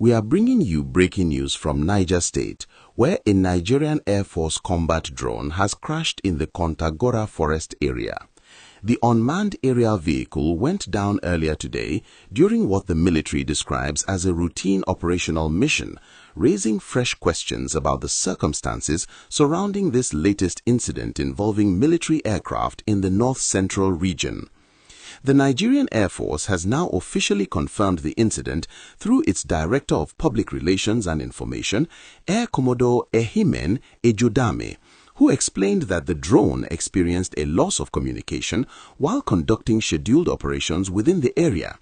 we are bringing you breaking news from Niger State, where a Nigerian Air Force combat drone has crashed in the Kontagora forest area. The unmanned aerial vehicle went down earlier today during what the military describes as a routine operational mission, raising fresh questions about the circumstances surrounding this latest incident involving military aircraft in the north-central region. The Nigerian Air Force has now officially confirmed the incident through its Director of Public Relations and Information, Air Commodore Ehimen Ejodame, who explained that the drone experienced a loss of communication while conducting scheduled operations within the area.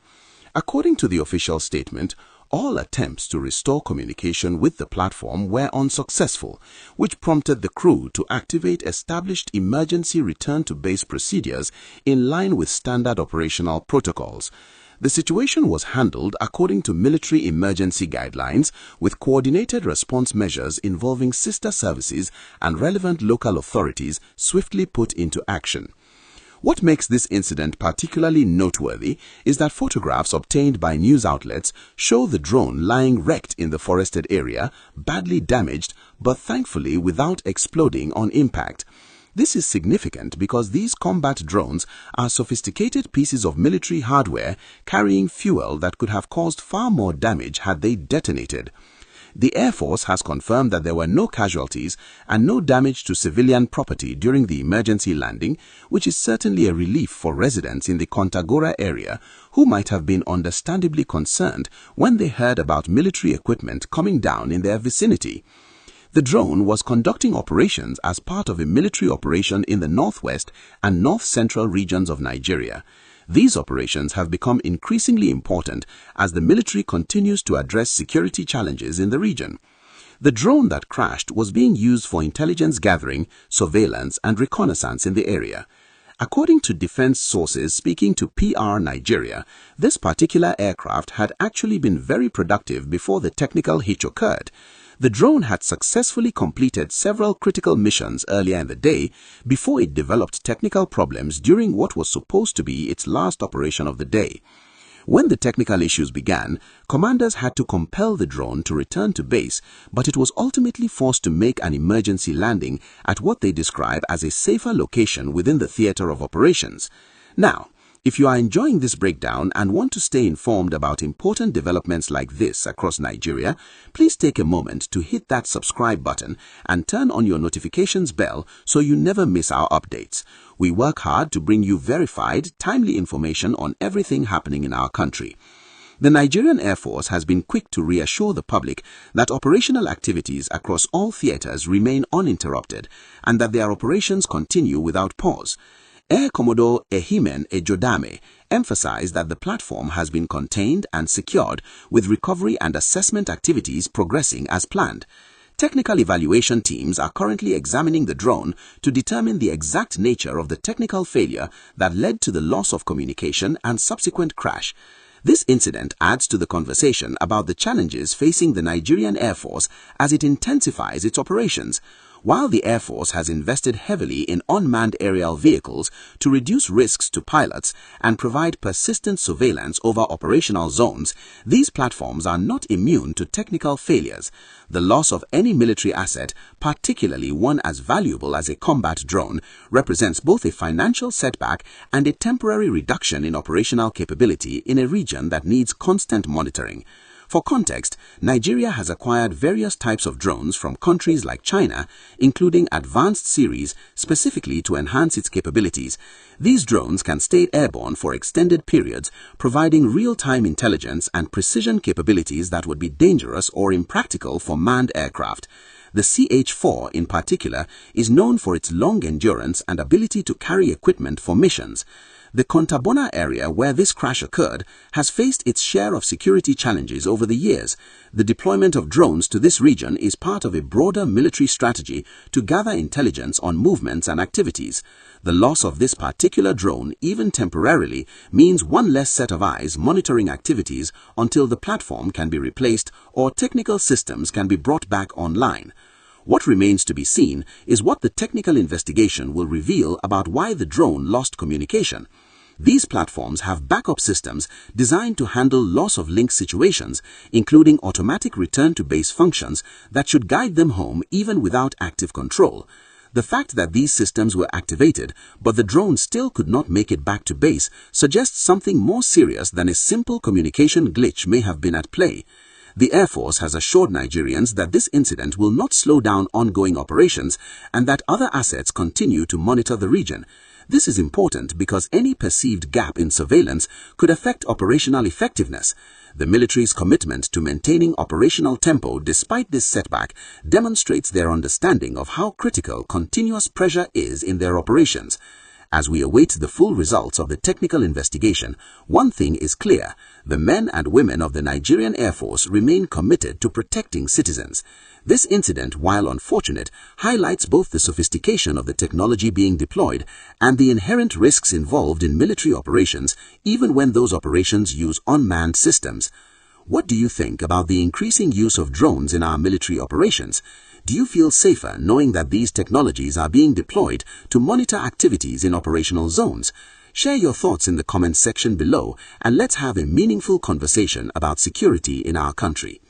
According to the official statement, all attempts to restore communication with the platform were unsuccessful, which prompted the crew to activate established emergency return-to-base procedures in line with standard operational protocols. The situation was handled according to military emergency guidelines, with coordinated response measures involving sister services and relevant local authorities swiftly put into action. What makes this incident particularly noteworthy is that photographs obtained by news outlets show the drone lying wrecked in the forested area, badly damaged, but thankfully without exploding on impact. This is significant because these combat drones are sophisticated pieces of military hardware carrying fuel that could have caused far more damage had they detonated. The Air Force has confirmed that there were no casualties and no damage to civilian property during the emergency landing, which is certainly a relief for residents in the Kontagora area who might have been understandably concerned when they heard about military equipment coming down in their vicinity. The drone was conducting operations as part of a military operation in the northwest and north-central regions of Nigeria. These operations have become increasingly important as the military continues to address security challenges in the region. The drone that crashed was being used for intelligence gathering, surveillance, and reconnaissance in the area. According to defense sources speaking to PR Nigeria, this particular aircraft had actually been very productive before the technical hitch occurred. The drone had successfully completed several critical missions earlier in the day before it developed technical problems during what was supposed to be its last operation of the day. When the technical issues began, commanders had to compel the drone to return to base, but it was ultimately forced to make an emergency landing at what they describe as a safer location within the theater of operations. Now, if you are enjoying this breakdown and want to stay informed about important developments like this across Nigeria, please take a moment to hit that subscribe button and turn on your notifications bell so you never miss our updates. We work hard to bring you verified, timely information on everything happening in our country. The Nigerian Air Force has been quick to reassure the public that operational activities across all theaters remain uninterrupted and that their operations continue without pause. Air Commodore Ehimen Ejodame emphasized that the platform has been contained and secured, with recovery and assessment activities progressing as planned. Technical evaluation teams are currently examining the drone to determine the exact nature of the technical failure that led to the loss of communication and subsequent crash. This incident adds to the conversation about the challenges facing the Nigerian Air Force as it intensifies its operations. While the Air Force has invested heavily in unmanned aerial vehicles to reduce risks to pilots and provide persistent surveillance over operational zones, these platforms are not immune to technical failures. The loss of any military asset, particularly one as valuable as a combat drone, represents both a financial setback and a temporary reduction in operational capability in a region that needs constant monitoring. For context, Nigeria has acquired various types of drones from countries like China, including advanced series specifically to enhance its capabilities. These drones can stay airborne for extended periods, providing real-time intelligence and precision capabilities that would be dangerous or impractical for manned aircraft. The CH-4 in particular is known for its long endurance and ability to carry equipment for missions. The Kontagora area where this crash occurred has faced its share of security challenges over the years. The deployment of drones to this region is part of a broader military strategy to gather intelligence on movements and activities. The loss of this particular drone, even temporarily, means one less set of eyes monitoring activities until the platform can be replaced or technical systems can be brought back online. What remains to be seen is what the technical investigation will reveal about why the drone lost communication. These platforms have backup systems designed to handle loss of link situations, including automatic return to base functions that should guide them home even without active control. The fact that these systems were activated, but the drone still could not make it back to base, suggests something more serious than a simple communication glitch may have been at play. The Air Force has assured Nigerians that this incident will not slow down ongoing operations and that other assets continue to monitor the region. This is important because any perceived gap in surveillance could affect operational effectiveness. The military's commitment to maintaining operational tempo despite this setback demonstrates their understanding of how critical continuous pressure is in their operations. As we await the full results of the technical investigation, one thing is clear: the men and women of the Nigerian Air Force remain committed to protecting citizens. This incident, while unfortunate, highlights both the sophistication of the technology being deployed and the inherent risks involved in military operations, even when those operations use unmanned systems. What do you think about the increasing use of drones in our military operations? Do you feel safer knowing that these technologies are being deployed to monitor activities in operational zones? Share your thoughts in the comments section below, and let's have a meaningful conversation about security in our country.